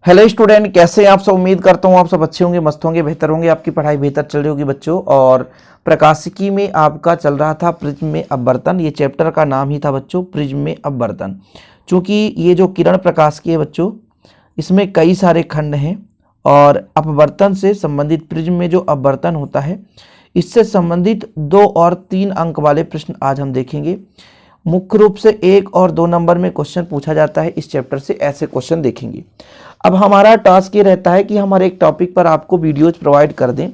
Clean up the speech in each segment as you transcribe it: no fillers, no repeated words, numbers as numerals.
Hello student, कैसे हैं आप सब। उम्मीद करता हूँ आप सब अच्छे होंगे, मस्त होंगे, बेहतर होंगे, आपकी पढ़ाई बेहतर चल रही होगी बच्चों। और प्रकाशिकी में आपका चल रहा था प्रिज्म में अपवर्तन। ये चैप्टर का नाम ही था बच्चों प्रिज्म में अपवर्तन। चूँकि ये जो किरण प्रकाशिकी है बच्चों, इसमें कई सारे खंड हैं और अपवर्तन से संबंधित प्रिज्म में जो अपवर्तन होता है इससे संबंधित 2 और 3 अंक वाले प्रश्न आज हम देखेंगे। मुख्य रूप से 1 और 2 नंबर में क्वेश्चन पूछा जाता है इस चैप्टर से, ऐसे क्वेश्चन देखेंगे। अब हमारा टास्क ये रहता है कि हम हर एक टॉपिक पर आपको वीडियोज प्रोवाइड कर दें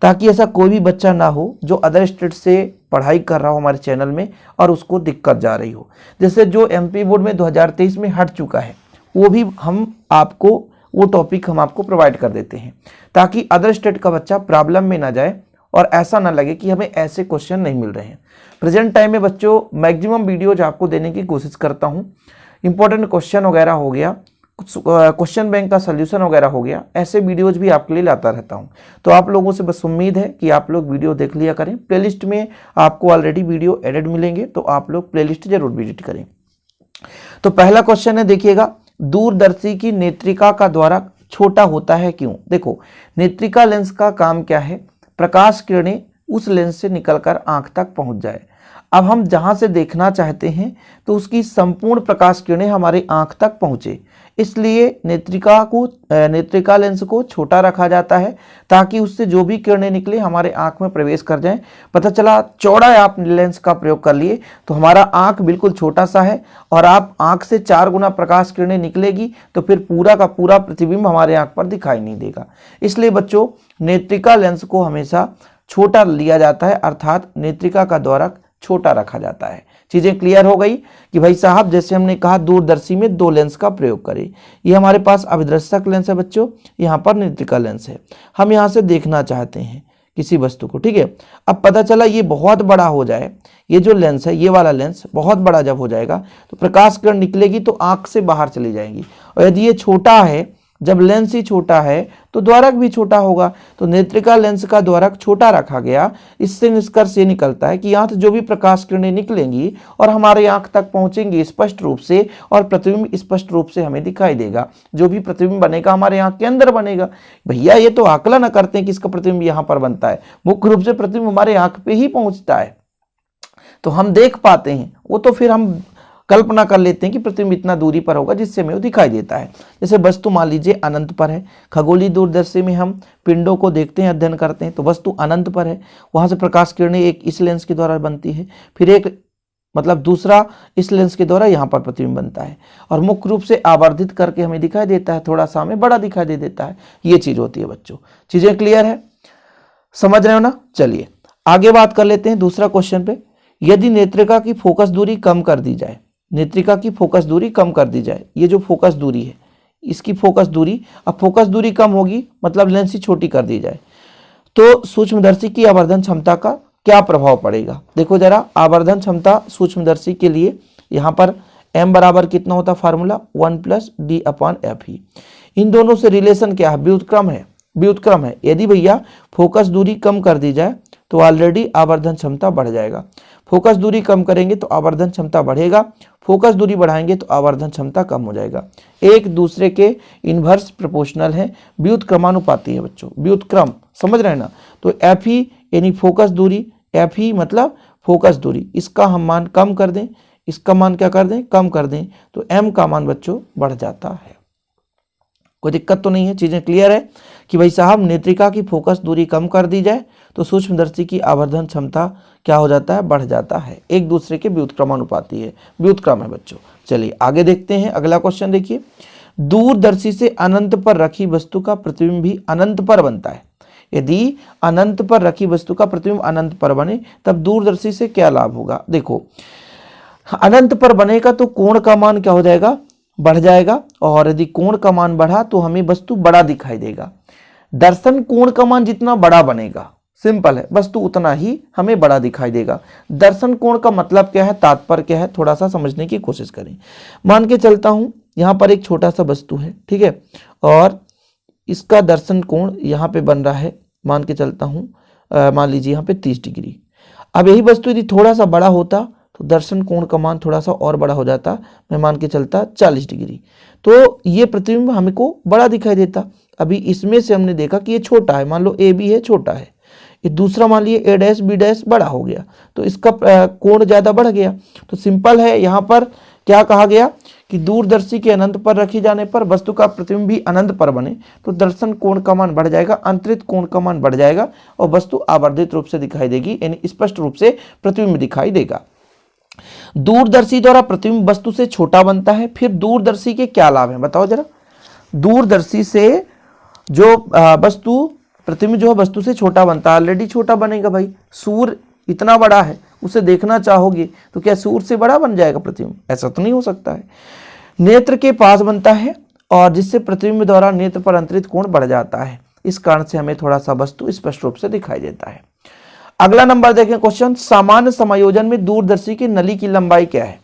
ताकि ऐसा कोई भी बच्चा ना हो जो अदर स्टेट से पढ़ाई कर रहा हो हमारे चैनल में और उसको दिक्कत जा रही हो। जैसे जो एमपी बोर्ड में 2023 में हट चुका है वो भी हम आपको वो टॉपिक हम आपको प्रोवाइड कर देते हैं ताकि अदर स्टेट का बच्चा प्रॉब्लम में ना जाए और ऐसा ना लगे कि हमें ऐसे क्वेश्चन नहीं मिल रहे हैं। प्रेजेंट टाइम में बच्चों मैक्सिमम वीडियोज आपको देने की कोशिश करता हूँ। इंपॉर्टेंट क्वेश्चन वगैरह हो गया, क्वेश्चन बैंक का सलूशन वगैरह हो गया, ऐसे वीडियोज भी आपके लिए लाता रहता हूं। तो आप लोगों से बस उम्मीद है कि आप लोग वीडियो देख लिया करें। प्लेलिस्ट में आपको ऑलरेडी वीडियो एडेड मिलेंगे तो आप लोग प्लेलिस्ट जरूर विजिट करें। तो पहला क्वेश्चन है, देखिएगा, दूरदर्शी की नेत्रिका का द्वारा छोटा होता है क्यों। देखो, नेत्रिका लेंस का काम क्या है, प्रकाश किरणें उस लेंस से निकलकर आंख तक पहुंच जाए। अब हम जहां से देखना चाहते हैं तो उसकी संपूर्ण प्रकाश किरणें हमारे आंख तक पहुंचे, इसलिए नेत्रिका लेंस को छोटा रखा जाता है ताकि उससे जो भी किरणें निकले हमारे आंख में प्रवेश कर जाएं। पता चला चौड़ा आप लेंस का प्रयोग कर लिए तो हमारा आंख बिल्कुल छोटा सा है और आप आंख से 4 गुना प्रकाश किरणें निकलेगी तो फिर पूरा का पूरा प्रतिबिंब हमारे आंख पर दिखाई नहीं देगा। इसलिए बच्चों नेत्रिका लेंस को हमेशा छोटा लिया जाता है, अर्थात नेत्रिका का द्वारक छोटा रखा जाता है। चीजें क्लियर हो गई कि भाई साहब, जैसे हमने कहा दूरदर्शी में 2 लेंस का प्रयोग करें। ये हमारे पास अभिदर्शक लेंस है बच्चों, यहाँ पर नेत्रिका लेंस है। हम यहाँ से देखना चाहते हैं किसी वस्तु को, ठीक है। अब पता चला ये बहुत बड़ा हो जाए, ये जो लेंस है ये वाला लेंस बहुत बड़ा जब हो जाएगा तो प्रकाश किरण निकलेगी तो आंख से बाहर चली जाएगी। और यदि ये छोटा है, जब लेंस ही छोटा है तो द्वारक भी छोटा होगा, तो नेत्रिका लेंस का द्वारक छोटा रखा गया। इससे निष्कर्ष ये निकलता है कि यहाँ से जो भी प्रकाश किरणें निकलेंगी और हमारे आंख तक पहुंचेंगी स्पष्ट रूप से और प्रतिबिंब स्पष्ट रूप से हमें दिखाई देगा। जो भी प्रतिबिंब बनेगा हमारे आंख के अंदर बनेगा। भैया ये तो आकलन करते हैं कि इसका प्रतिबिंब यहाँ पर बनता है, मुख्य रूप से प्रतिबिंब हमारे आंख पे ही पहुंचता है तो हम देख पाते हैं। वो तो फिर हम कल्पना कर लेते हैं कि प्रतिबिंब इतना दूरी पर होगा जिससे हमें वो दिखाई देता है। जैसे वस्तु मान लीजिए अनंत पर है, खगोलीय दूरदर्शी में हम पिंडों को देखते हैं, अध्ययन करते हैं, तो वस्तु अनंत पर है, वहां से प्रकाश किरणें एक इस लेंस के द्वारा बनती है, फिर एक दूसरा इस लेंस के द्वारा यहाँ पर प्रतिबिंब बनता है और मुख्य रूप से आवर्धित करके हमें दिखाई देता है, थोड़ा सा हमें बड़ा दिखाई दे देता है। ये चीज होती है बच्चों। चीजें क्लियर है, समझ रहे हो ना। चलिए आगे बात कर लेते हैं दूसरा क्वेश्चन पे। यदि नेत्रिका की फोकस दूरी कम कर दी जाए, नेत्रिका की फोकस दूरी कम कर दी जाए, ये जो फोकस दूरी है इसकी फोकस दूरी, अब फोकस दूरी कम होगी मतलब लेंस ही छोटी कर दी जाए तो सूक्ष्मदर्शी की आवर्धन क्षमता का क्या प्रभाव पड़ेगा। देखो जरा, आवर्धन क्षमता सूक्ष्मदर्शी के लिए यहाँ पर m बराबर कितना होता है, फार्मूला 1+d/f। इन दोनों से रिलेशन क्या है, व्युत्क्रम है। यदि भैया फोकस दूरी कम कर दी जाए तो ऑलरेडी आवर्धन क्षमता बढ़ जाएगा। फोकस दूरी कम करेंगे तो आवर्धन क्षमता बढ़ेगा, फोकस दूरी बढ़ाएंगे तो आवर्धन क्षमता कम हो जाएगा। एक दूसरे के इनवर्स प्रोपोर्शनल है, व्युत्क्रमानुपाती है बच्चों, व्युत्क्रम, समझ रहे हैं ना। तो एफ ही यानी फोकस दूरी, एफ ही मतलब फोकस दूरी, इसका हम मान कम कर दें, इसका मान क्या कर दें, कम कर दें, तो एम का मान बच्चों बढ़ जाता है। कोई दिक्कत तो नहीं है। चीजें क्लियर है कि भाई साहब नेत्रिका की फोकस दूरी कम कर दी जाए तो सूक्ष्मदर्शी की आवर्धन क्षमता क्या हो जाता है, बढ़ जाता है। एक दूसरे के व्युत्क्रमानुपाती है, व्युत्क्रम है बच्चों। चलिए आगे देखते हैं अगला क्वेश्चन। देखिए, दूरदर्शी से अनंत पर रखी वस्तु का प्रतिबिंब भी अनंत पर बनता है। यदि अनंत पर रखी वस्तु का प्रतिबिंब अनंत पर बने तब दूरदर्शी से क्या लाभ होगा। देखो, अनंत पर बनेगा तो कोण का मान क्या हो जाएगा, बढ़ जाएगा, और यदि कोण का मान बढ़ा तो हमें वस्तु बड़ा दिखाई देगा। दर्शन कोण का मान जितना बड़ा बनेगा, सिंपल है, वस्तु उतना ही हमें बड़ा दिखाई देगा। दर्शन कोण का मतलब क्या है, तात्पर्य क्या है, थोड़ा सा समझने की कोशिश करें। मान के चलता हूं यहाँ पर एक छोटा सा वस्तु है, ठीक है, और इसका दर्शन कोण यहाँ पे बन रहा है, मान के चलता हूँ, मान लीजिए यहाँ पे 30 डिग्री। अब यही वस्तु यदि थोड़ा सा बड़ा होता तो दर्शन कोण का मान थोड़ा सा और बड़ा हो जाता, मैं मान के चलता 40 डिग्री। तो ये प्रतिबिंब हमको बड़ा दिखाई देता। अभी इसमें से हमने देखा कि ये छोटा है, मान लो ए बी है, छोटा है। ये दूसरा मान लिए ए डैश बी डैश बड़ा हो गया, तो इसका कोण ज़्यादा बढ़ गया। तो सिंपल है, यहाँ पर क्या कहा गया कि दूरदर्शी के अनंत पर रखे जाने पर वस्तु का प्रतिबिंब भी अनंत पर बने तो दर्शन कोण का मान बढ़ जाएगा, अंतरित कोण का मान बढ़ जाएगा और वस्तु आवर्धित रूप से दिखाई देगी, यानी स्पष्ट रूप से प्रतिबिंब दिखाई देगा। दूरदर्शी द्वारा प्रतिबिंब वस्तु से छोटा बनता है। फिर दूरदर्शी के क्या लाभ हैं बताओ जरा। दूरदर्शी से जो वस्तु प्रतिबिंब जो है वस्तु से छोटा बनता है, ऑलरेडी छोटा बनेगा भाई। सूर्य इतना बड़ा है, उसे देखना चाहोगे तो क्या सूर्य से बड़ा बन जाएगा प्रतिबिंब? ऐसा तो नहीं हो सकता है। नेत्र के पास बनता है और जिससे प्रतिबिंब द्वारा नेत्र पर अंतरित कोण बढ़ जाता है, इस कारण से हमें थोड़ा सा वस्तु स्पष्ट रूप से दिखाई देता है। अगला नंबर देखें क्वेश्चन, सामान्य समायोजन में दूरदर्शी की नली की लंबाई क्या है?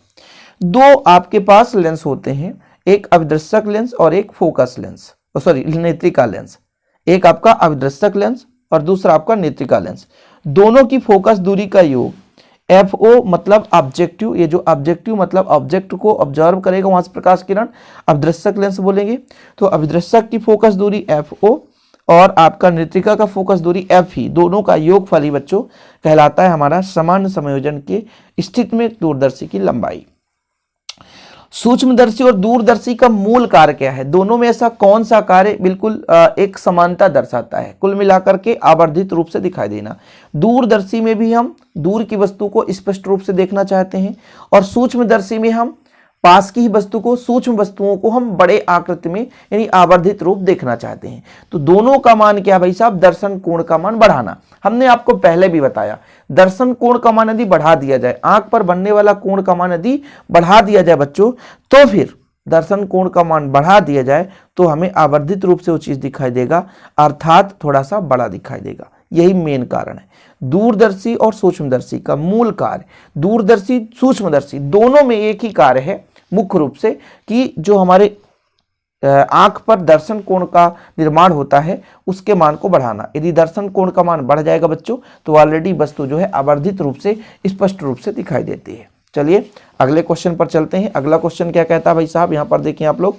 दो आपके पास लेंस होते हैं, एक अभिदर्शक लेंस और एक फोकस लेंस, सॉरी नेत्रिका लेंस। एक आपका अभिदर्शक लेंस और दूसरा आपका नेत्रिका लेंस। दोनों की फोकस दूरी का योग FO मतलब ऑब्जेक्टिव, ये जो ऑब्जेक्टिव मतलब ऑब्जेक्ट को ऑब्जर्व करेगा वहां से प्रकाश किरण, अभिदर्शक लेंस बोलेंगे। तो अभिदर्शक की फोकस दूरी FO और आपका नेत्रिका का फोकस दूरी FE, दोनों का योगफल ही बच्चों कहलाता है हमारा सामान्य समायोजन के स्थिति में दूरदर्शी की लंबाई। सूक्ष्मदर्शी और दूरदर्शी का मूल कार्य क्या है? दोनों में ऐसा कौन सा कार्य बिल्कुल एक समानता दर्शाता है? कुल मिलाकर के आवर्धित रूप से दिखाई देना। दूरदर्शी में भी हम दूर की वस्तु को स्पष्ट रूप से देखना चाहते हैं और सूक्ष्मदर्शी में हम पास की ही वस्तु को, सूक्ष्म वस्तुओं को हम बड़े आकृति में यानी आवर्धित रूप देखना चाहते हैं। तो दोनों का मान क्या भाई साहब? दर्शन कोण का मान बढ़ाना। हमने आपको पहले भी बताया, दर्शन कोण का मान यदि बढ़ा दिया जाए, आंख पर बनने वाला कोण का मान यदि बढ़ा दिया जाए बच्चों, तो फिर दर्शन कोण का मान बढ़ा दिया जाए तो हमें आवर्धित रूप से वो चीज दिखाई देगा, अर्थात थोड़ा सा बड़ा दिखाई देगा। यही मेन कारण है। दूरदर्शी और सूक्ष्मदर्शी का मूल कार्य, दूरदर्शी सूक्ष्मदर्शी दोनों में एक ही कार्य है मुख्य रूप से, कि जो हमारे आंख पर दर्शन कोण का निर्माण होता है उसके मान को बढ़ाना। यदि दर्शन कोण का मान बढ़ जाएगा बच्चों तो ऑलरेडी वस्तु जो है आवर्धित रूप से स्पष्ट रूप से दिखाई देती है। चलिए अगले क्वेश्चन पर चलते हैं। अगला क्वेश्चन क्या कहता है भाई साहब, यहां पर देखिए आप लोग,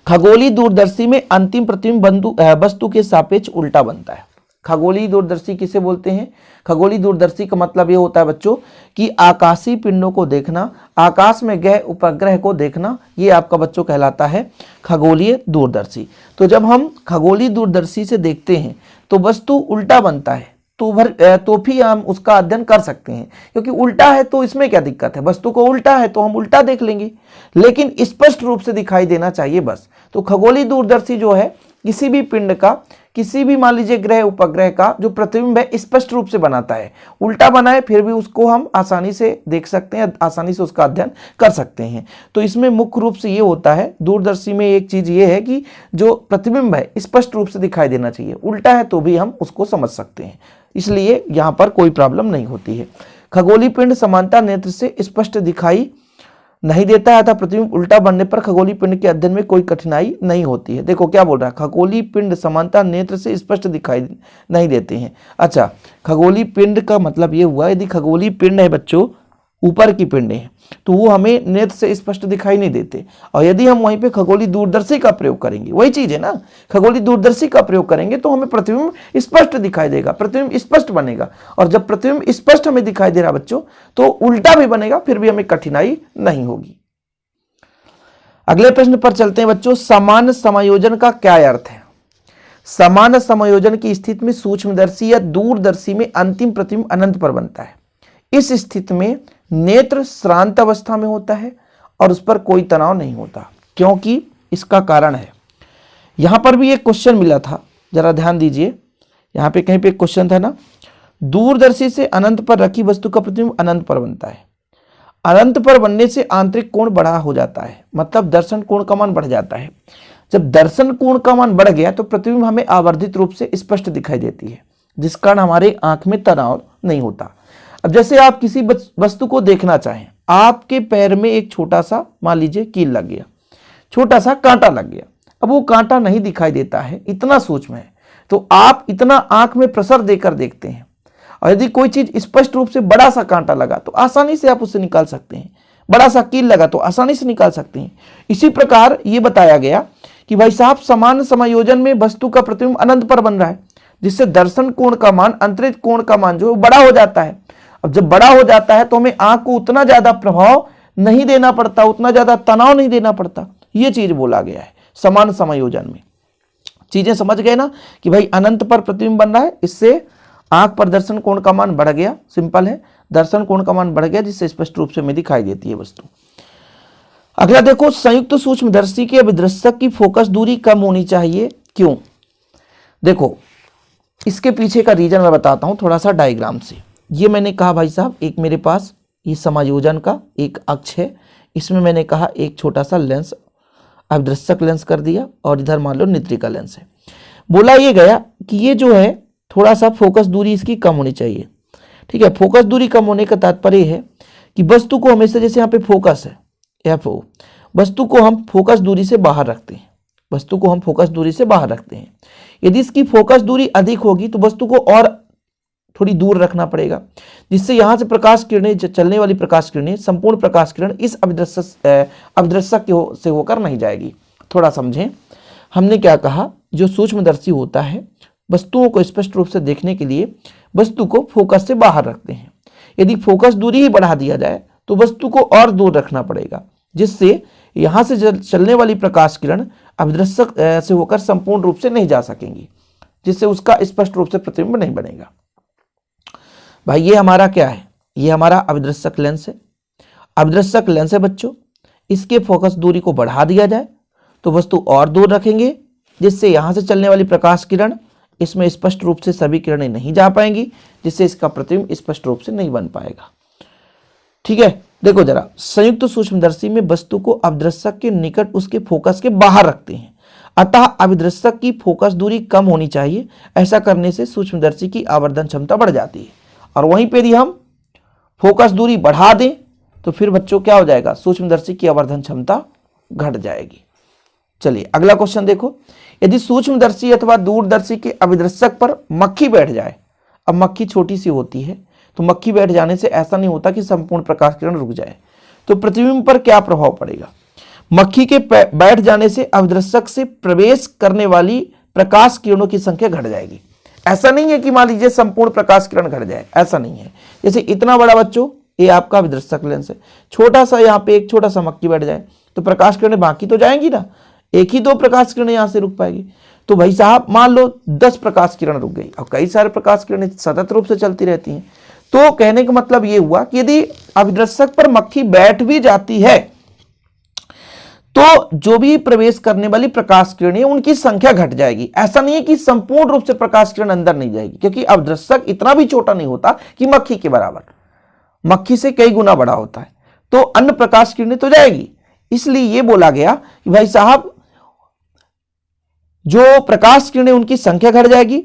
खगोलीय दूरदर्शी में अंतिम प्रतिबिंब वस्तु के सापेक्ष उल्टा बनता है। खगोलीय दूरदर्शी किसे बोलते हैं? खगोलीय दूरदर्शी का मतलब ये होता है बच्चों कि आकाशीय पिंडों को देखना, आकाश में गए उपग्रह को देखना, ये आपका बच्चों कहलाता है खगोलीय दूरदर्शी। तो जब हम खगोलीय दूरदर्शी से देखते हैं तो वस्तु उल्टा बनता है, तो भी हम उसका अध्ययन कर सकते हैं, क्योंकि उल्टा है तो इसमें क्या दिक्कत है? वस्तु को उल्टा है तो हम उल्टा देख लेंगे, लेकिन स्पष्ट रूप से दिखाई देना चाहिए बस। तो खगोलीय दूरदर्शी जो है किसी भी पिंड का, किसी भी मान लीजिए ग्रह उपग्रह का जो प्रतिबिंब है स्पष्ट रूप से बनाता है। उल्टा बनाए फिर भी उसको हम आसानी से देख सकते हैं, आसानी से उसका अध्ययन कर सकते हैं। तो इसमें मुख्य रूप से ये होता है, दूरदर्शी में एक चीज ये है कि जो प्रतिबिंब है स्पष्ट रूप से दिखाई देना चाहिए, उल्टा है तो भी हम उसको समझ सकते हैं, इसलिए यहाँ पर कोई प्रॉब्लम नहीं होती है। खगोलीय पिंड समानता नेत्र से स्पष्ट दिखाई नहीं देता है तथा प्रतिबिंब उल्टा बनने पर खगोलीय पिंड के अध्ययन में कोई कठिनाई नहीं होती है। देखो क्या बोल रहा है, खगोलीय पिंड समानता नेत्र से स्पष्ट दिखाई नहीं देते हैं। अच्छा, खगोलीय पिंड का मतलब ये हुआ यदि खगोलीय पिंड है बच्चों, ऊपर की पिंड है, तो वो हमें नेत्र से स्पष्ट दिखाई नहीं देते, और यदि हम वहीं पे खगोलीय दूरदर्शी का प्रयोग करेंगे, वही चीज है ना, खगोलीय दूरदर्शी का प्रयोग करेंगे तो हमें प्रतिबिंब स्पष्ट दिखाई देगा, प्रतिबिंब स्पष्ट बनेगा। और जब प्रतिबिंब स्पष्ट हमें दिखाई दे रहा बच्चों तो उल्टा भी बनेगा, फिर भी हमें कठिनाई नहीं होगी। अगले प्रश्न पर चलते हैं बच्चों, सामान्य समायोजन का क्या अर्थ है? सामान्य समायोजन की स्थिति में सूक्ष्मदर्शी या दूरदर्शी में अंतिम प्रतिबिंब अनंत पर बनता है। इस स्थिति में नेत्र श्रांत अवस्था में होता है और उस पर कोई तनाव नहीं होता, क्योंकि इसका कारण है, यहां पर भी एक क्वेश्चन मिला था, जरा ध्यान दीजिए, यहां पे कहीं पे एक क्वेश्चन था ना, दूरदर्शी से अनंत पर रखी वस्तु का प्रतिबिंब अनंत पर बनता है। अनंत पर बनने से आंतरिक कोण बढ़ा हो जाता है, मतलब दर्शन कोण का मान बढ़ जाता है। जब दर्शन कोण का मान बढ़ गया तो प्रतिबिंब हमें आवर्धित रूप से स्पष्ट दिखाई देती है, जिस कारण हमारे आंख में तनाव नहीं होता। अब जैसे आप किसी वस्तु को देखना चाहें, आपके पैर में एक छोटा सा मान लीजिए कील लग गया, छोटा सा कांटा लग गया, अब वो कांटा नहीं दिखाई देता है, इतना सूक्ष्म है, तो आप इतना आंख में प्रेशर देकर देखते हैं, और यदि कोई चीज स्पष्ट रूप से बड़ा सा कांटा लगा तो आसानी से आप उसे निकाल सकते हैं। बड़ा सा कील लगा तो आसानी से निकाल सकते हैं। इसी प्रकार ये बताया गया कि भाई साहब समान समायोजन में वस्तु का प्रतिबिंब अनंत पर बन रहा है, जिससे दर्शन कोण का मान अंतरित कोण का मान जो बड़ा हो जाता है। अब जब बड़ा हो जाता है तो हमें आंख को उतना ज्यादा प्रभाव नहीं देना पड़ता, उतना ज्यादा तनाव नहीं देना पड़ता, ये चीज बोला गया है समान समायोजन में। चीजें समझ गए ना कि भाई अनंत पर प्रतिबिंब बन रहा है, इससे आंख पर दर्शन कोण का मान बढ़ गया, सिंपल है, दर्शन कोण का मान बढ़ गया, जिससे स्पष्ट रूप से हमें दिखाई देती है वस्तु। अगला देखो, संयुक्त सूक्ष्मदर्शी के अभिदर्शक की फोकस दूरी कम होनी चाहिए, क्यों? देखो इसके पीछे का रीजन मैं बताता हूं थोड़ा सा डायग्राम से। ये मैंने कहा भाई साहब, एक मेरे पास ये समायोजन का एक अक्ष है, इसमें मैंने कहा एक छोटा सा लेंस अभिदर्शक लेंस कर दिया, और इधर मान लो नेत्रिका लेंस है। बोला ये गया कि ये जो है थोड़ा सा फोकस दूरी इसकी कम होनी चाहिए, ठीक है। फोकस दूरी कम होने का तात्पर्य है कि वस्तु को हमेशा, जैसे यहाँ पे फोकस है FO, वस्तु को हम फोकस दूरी से बाहर रखते हैं, वस्तु को हम फोकस दूरी से बाहर रखते हैं। यदि इसकी फोकस दूरी अधिक होगी तो वस्तु को और थोड़ी दूर रखना पड़ेगा, जिससे यहाँ से प्रकाश किरणें, चलने वाली प्रकाश किरणें, संपूर्ण प्रकाश किरण इस अभिदर्शक से होकर नहीं जाएगी। थोड़ा समझें, हमने क्या कहा, जो सूक्ष्मदर्शी होता है वस्तुओं को स्पष्ट रूप से देखने के लिए वस्तु को फोकस से बाहर रखते हैं। यदि फोकस दूरी ही बढ़ा दिया जाए तो वस्तु को और दूर रखना पड़ेगा, जिससे यहां से चलने वाली प्रकाश किरण अभिदर्शक से होकर संपूर्ण रूप से नहीं जा सकेंगी, जिससे उसका स्पष्ट रूप से प्रतिबिंब नहीं बनेगा। भाई ये हमारा क्या है, ये हमारा अभिदर्शक लेंस है। अभिदर्शक लेंस है बच्चों, इसके फोकस दूरी को बढ़ा दिया जाए तो वस्तु और दूर रखेंगे, जिससे यहां से चलने वाली प्रकाश किरण इसमें स्पष्ट रूप से सभी किरणें नहीं जा पाएंगी, जिससे इसका प्रतिबिंब स्पष्ट रूप से नहीं बन पाएगा। ठीक है, देखो जरा, संयुक्त सूक्ष्मदर्शी में वस्तु को अभिदर्शक के निकट उसके फोकस के बाहर रखते हैं, अतः अभिदर्शक की फोकस दूरी कम होनी चाहिए। ऐसा करने से सूक्ष्मदर्शी की आवर्धन क्षमता बढ़ जाती है, और वहीं पर यदि हम फोकस दूरी बढ़ा दें तो फिर बच्चों क्या हो जाएगा, सूक्ष्मदर्शी की आवर्धन क्षमता घट जाएगी। चलिए अगला क्वेश्चन देखो, यदि सूक्ष्मदर्शी अथवा दूरदर्शी के अभिदर्शक पर मक्खी बैठ जाए, अब मक्खी छोटी सी होती है तो मक्खी बैठ जाने से ऐसा नहीं होता कि संपूर्ण प्रकाश किरण रुक जाए, तो प्रतिबिंब पर क्या प्रभाव पड़ेगा? मक्खी के बैठ जाने से अभिदर्शक से प्रवेश करने वाली प्रकाश किरणों की संख्या घट जाएगी। ऐसा नहीं है कि मान लीजिए संपूर्ण प्रकाश किरण घट जाए, ऐसा नहीं है। जैसे इतना बड़ा बच्चों ये आपका अभिदर्शक लेंस है, छोटा सा यहाँ पे एक छोटा सा मक्खी बैठ जाए तो प्रकाश किरणें बाकी तो जाएंगी ना, एक ही दो प्रकाश किरणें यहां से रुक पाएगी। तो भाई साहब मान लो 10 प्रकाश किरण रुक गई, और कई सारे प्रकाश किरणें सतत रूप से चलती रहती हैं। तो कहने का मतलब ये हुआ कि यदि अभिदर्शक पर मक्खी बैठ भी जाती है तो जो भी प्रवेश करने वाली प्रकाश किरणें उनकी संख्या घट जाएगी। ऐसा नहीं है कि संपूर्ण रूप से प्रकाश किरण अंदर नहीं जाएगी, क्योंकि अभिदर्शक इतना भी छोटा नहीं होता कि मक्खी के बराबर, मक्खी से कई गुना बड़ा होता है, तो अन्य प्रकाश किरणें तो जाएगी। इसलिए यह बोला गया कि भाई साहब जो प्रकाश किरणें उनकी संख्या घट जाएगी,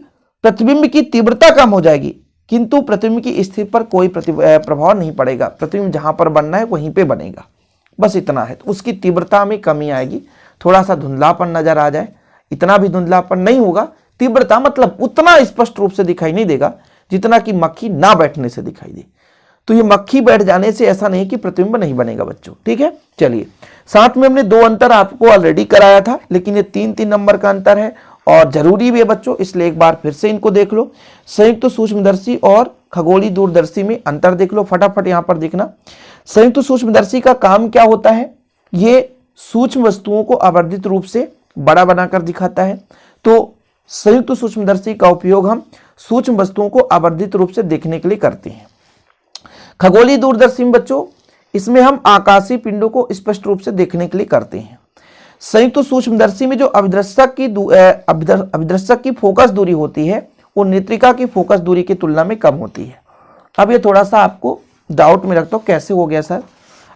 प्रतिबिंब की तीव्रता कम हो जाएगी, किंतु प्रतिबिंब की स्थिति पर कोई प्रभाव नहीं पड़ेगा। प्रतिबिंब जहां पर बनना है वहीं पे बनेगा, बस इतना है। तो उसकी तीव्रता में कमी आएगी, थोड़ा सा धुंधलापन नजर आ जाए, इतना भी धुंधलापन नहीं होगा। तीव्रता मतलब उतना स्पष्ट रूप से दिखाई नहीं देगा जितना कि मक्खी ना बैठने से दिखाई दे। तो ये मक्खी बैठ जाने से ऐसा नहीं कि प्रतिबिंब नहीं बनेगा बच्चों, ठीक है। चलिए, साथ में हमने 2 अंतर आपको ऑलरेडी कराया था, लेकिन ये 3-3 नंबर का अंतर है और जरूरी भी है बच्चों, इसलिए एक बार फिर से इनको देख लो। संयुक्त सूक्ष्मदर्शी और खगोलीय दूरदर्शी में अंतर देख लो, फटाफट यहां पर देखना। संयुक्त सूक्ष्मदर्शी का काम क्या होता है, ये सूक्ष्म वस्तुओं को आवर्धित रूप से बड़ा बनाकर दिखाता है। तो संयुक्त सूक्ष्मदर्शी का उपयोग हम सूक्ष्म वस्तुओं को आवर्धित रूप से देखने के लिए करते हैं। खगोलीय दूरदर्शी में बच्चों इसमें हम आकाशीय पिंडों को स्पष्ट रूप से देखने के लिए करते हैं। संयुक्त सूक्ष्मदर्शी में जो अभिदर्शक की फोकस दूरी होती है वो नेत्रिका की फोकस दूरी की तुलना में कम होती है। अब ये थोड़ा सा आपको डाउट में रखता हूं, कैसे हो गया सर?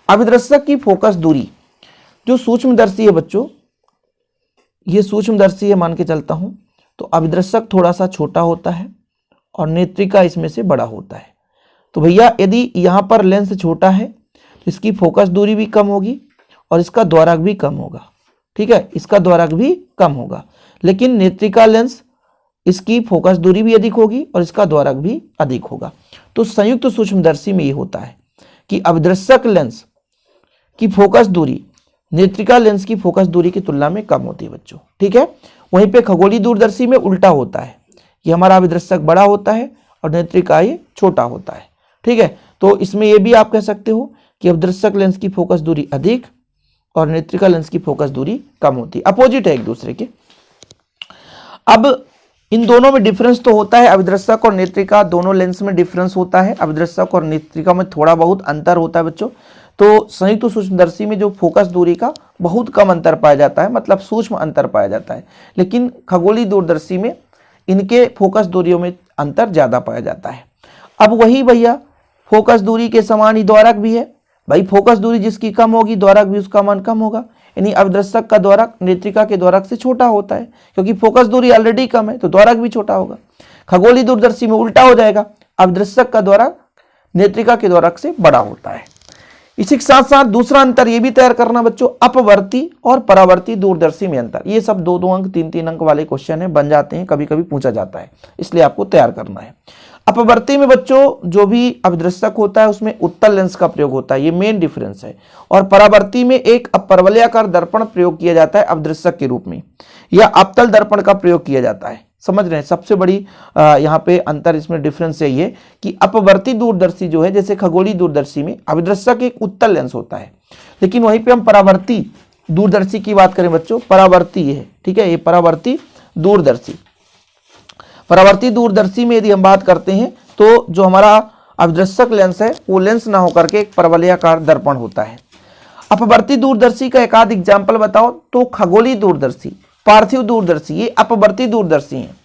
अभिदर्शक की फोकस दूरी जो सूक्ष्मदर्शी है बच्चों, ये सूक्ष्मदर्शी है मान के चलता हूं, तो अभिदर्शक थोड़ा सा छोटा होता है और नेत्रिका इसमें से बड़ा होता है। तो भैया यदि यहाँ पर लेंस छोटा है तो इसकी फोकस दूरी भी कम होगी और इसका द्वारक भी कम होगा, ठीक है, इसका द्वारक भी कम होगा। लेकिन नेत्रिका लेंस इसकी फोकस दूरी भी अधिक होगी और इसका द्वारक भी अधिक होगा। तो संयुक्त सूक्ष्मदर्शी में ये होता है कि अभिदर्शक लेंस की फोकस दूरी नेत्रिका लेंस की फोकस दूरी की तुलना में कम होती है बच्चों, ठीक है। वहीं पे खगोलीय दूरदर्शी में उल्टा होता है, ये हमारा अभिदृश्यक बड़ा होता है और नेत्रिका ये छोटा होता है, ठीक है। तो इसमें ये भी आप कह सकते हो कि अभिदृश्यक लेंस की फोकस दूरी अधिक और नेत्रिका लेंस की फोकस दूरी कम होती है, अपोजिट है एक दूसरे के। अब इन दोनों में डिफरेंस तो होता है, अभिदृश्यक और नेत्रिका दोनों लेंस में डिफरेंस होता है, अभिदृश्यक और नेत्रिका में थोड़ा बहुत अंतर होता है बच्चों। तो संयुक्त सूक्ष्मदर्शी में जो फोकस दूरी का बहुत कम अंतर पाया जाता है, मतलब सूक्ष्म अंतर पाया जाता है, लेकिन खगोलीय दूरदर्शी में इनके फोकस दूरियों में अंतर ज्यादा पाया जाता है। अब वही भैया फोकस दूरी के समान ही द्वारक भी है भाई, फोकस दूरी जिसकी कम होगी द्वारक भी उसका मान कम होगा, यानी अभिदृश्यक का द्वारक नेत्रिका के द्वारक से छोटा होता है, क्योंकि फोकस दूरी ऑलरेडी कम है तो द्वारक भी छोटा होगा। खगोलीय दूरदर्शी में उल्टा हो जाएगा, अभिदृश्यक का द्वारक नेत्रिका के द्वारक से बड़ा होता है। इसी के साथ साथ दूसरा अंतर ये भी तैयार करना बच्चों, अपवर्ती और परावर्ती दूरदर्शी में अंतर। ये सब 2-2 अंक 3-3 अंक वाले क्वेश्चन है, बन जाते हैं, कभी कभी पूछा जाता है, इसलिए आपको तैयार करना है। अपवर्ती में बच्चों जो भी अभिदृश्यक होता है उसमें उत्तल लेंस का प्रयोग होता है, ये मेन डिफरेंस है। और परावर्ती में एक अपरवलयाकार दर्पण प्रयोग किया जाता है अभिदृश्यक के रूप में, या अवतल दर्पण का प्रयोग किया जाता है। समझ रहे हैं, सबसे बड़ी यहाँ पे अंतर इसमें डिफरेंस यही है कि अपवर्ती दूरदर्शी जो है, जैसे खगोलीय दूरदर्शी में अभिदृश्यक एक उत्तल लेंस होता है, लेकिन वहीं पे हम परावर्ती दूरदर्शी की बात करें बच्चों, परावर्ती है, ठीक है, ये परावर्ती दूरदर्शी। परावर्ती दूरदर्शी में यदि हम बात करते हैं तो जो हमारा अभिदृश्यक लेंस है वो लेंस ना होकर के एक परवलयाकार दर्पण होता है। अपवर्ती दूरदर्शी का एक आध एग्जाम्पल बताओ तो खगोलीय दूरदर्शी, पार्थिव दूरदर्शी, ये अपवर्ती दूरदर्शी हैं।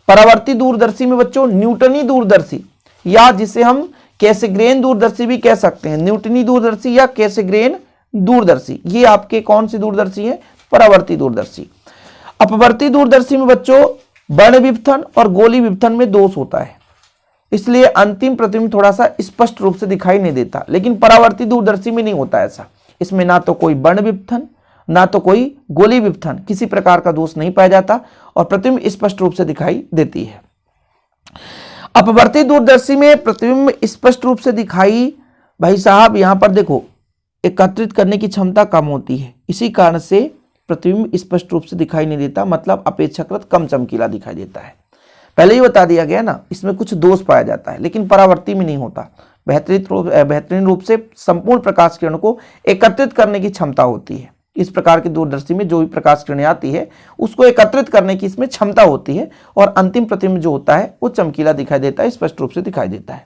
परावर्ती दूरदर्शी में बच्चों न्यूटनी दूरदर्शी, या जिसे हम कैसेग्रेन दूरदर्शी भी कह सकते हैं, न्यूटनी दूरदर्शी या कैसेग्रेन दूरदर्शी, ये आपके कौन सी दूरदर्शी है? परावर्ती दूरदर्शी। अपवर्ती दूरदर्शी में बच्चों वर्ण विपथन और गोली विपथन में दोष होता है, इसलिए अंतिम प्रतिबिंब थोड़ा सा स्पष्ट रूप से दिखाई नहीं देता, लेकिन परावर्ती दूरदर्शी में नहीं होता ऐसा। इसमें ना तो कोई वर्ण विपथन ना तो कोई गोली विपथन, किसी प्रकार का दोष नहीं पाया जाता और प्रतिबिंब स्पष्ट रूप से दिखाई देती है। अपवर्ती दूरदर्शी में प्रतिबिंब स्पष्ट रूप से दिखाई, भाई साहब यहां पर देखो एकत्रित करने की क्षमता कम होती है, इसी कारण से प्रतिबिंब स्पष्ट रूप से दिखाई नहीं देता, मतलब अपेक्षाकृत कम चमकीला दिखाई देता है। पहले ही बता दिया गया ना, इसमें कुछ दोष पाया जाता है, लेकिन परावर्ती में नहीं होता। बेहतरीन रूप से संपूर्ण प्रकाश किरण को एकत्रित करने की क्षमता होती है। इस प्रकार की दूरदर्शी में जो भी प्रकाश किरणें आती है उसको एकत्रित करने की इसमें क्षमता होती है, और अंतिम प्रतिबिंब जो होता है वो चमकीला दिखाई देता है, स्पष्ट रूप से दिखाई देता है।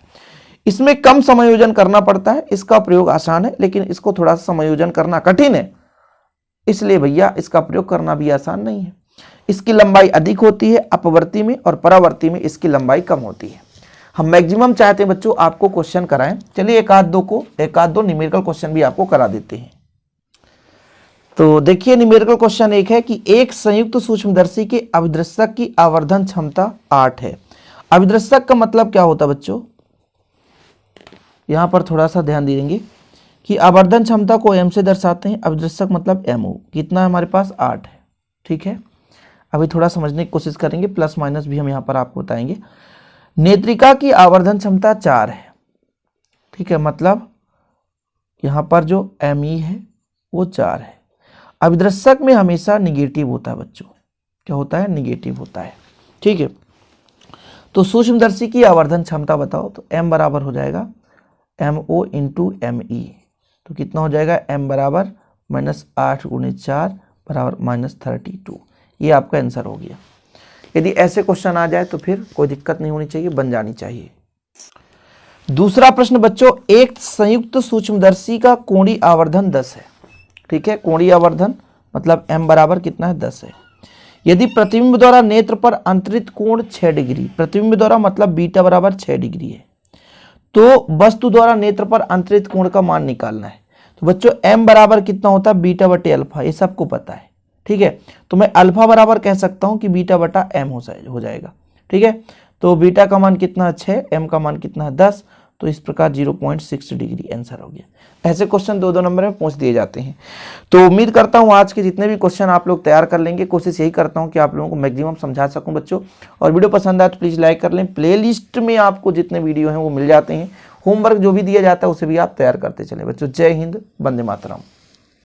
इसमें कम समायोजन करना पड़ता है, इसका प्रयोग आसान है, लेकिन इसको थोड़ा सा समायोजन करना कठिन है, इसलिए भैया इसका प्रयोग करना भी आसान नहीं है। इसकी लंबाई अधिक होती है अपवर्ती में, और परावर्ती में इसकी लंबाई कम होती है। हम मैक्सिमम चाहते हैं बच्चों आपको क्वेश्चन कराएं, चलिए एक आध दो न्यूमेरिकल क्वेश्चन भी आपको करा देते हैं। तो देखिए न्यूमेरिकल क्वेश्चन एक है कि एक संयुक्त सूक्ष्मदर्शी के अभिदृश्यक की आवर्धन क्षमता 8 है। अभिदृश्यक का मतलब क्या होता है बच्चों, यहां पर थोड़ा सा ध्यान देंगे कि आवर्धन क्षमता को m से दर्शाते हैं, अभिदृश्यक मतलब MO, कितना है हमारे पास 8 है, ठीक है। अभी थोड़ा समझने की कोशिश करेंगे, प्लस माइनस भी हम यहाँ पर आपको बताएंगे। नेत्रिका की आवर्धन क्षमता 4 है, ठीक है, मतलब यहाँ पर जो ME है वो 4 है। अभिदृश्यक में हमेशा निगेटिव होता है बच्चों, क्या होता है? निगेटिव होता है, ठीक है। तो सूक्ष्मदर्शी की आवर्धन क्षमता बताओ, तो m बराबर हो जाएगा MO इंटू ME, तो कितना हो जाएगा? m बराबर -8 × 4 बराबर -32। ये आपका आंसर हो गया। यदि ऐसे क्वेश्चन आ जाए तो फिर कोई दिक्कत नहीं होनी चाहिए, बन जानी चाहिए। दूसरा प्रश्न बच्चों, एक संयुक्त सूक्ष्मदर्शी का कोणीय आवर्धन 10 है, ठीक है। कोणीय आवर्धन मतलब m बराबर कितना है? 10 है। यदि प्रतिबिंब द्वारा नेत्र पर अंतरित कोण 6 डिग्री, प्रतिबिंब द्वारा मतलब बीटा बराबर 6 डिग्री है, तो वस्तु द्वारा नेत्र पर अंतरित कोण का मान निकालना है। तो बच्चों m बराबर कितना होता है? बीटा बटे अल्फा, ये सबको पता है, ठीक है। तो मैं अल्फा बराबर कह सकता हूं कि बीटा बटा m हो जाएगा, ठीक है। तो बीटा का मान कितना है? 6, m का मान कितना है? 10, तो इस प्रकार 0.6 डिग्री आंसर हो गया। ऐसे क्वेश्चन 2-2 नंबर में पूछ दिए जाते हैं। तो उम्मीद करता हूं आज के जितने भी क्वेश्चन आप लोग तैयार कर लेंगे। कोशिश यही करता हूं कि आप लोगों को मैक्सिमम समझा सकूं बच्चों, और वीडियो पसंद आए तो प्लीज़ लाइक कर लें। प्लेलिस्ट में आपको जितने वीडियो हैं वो मिल जाते हैं। होमवर्क जो भी दिया जाता है उसे भी आप तैयार करते चलें बच्चों। जय हिंद, वंदे मातरम।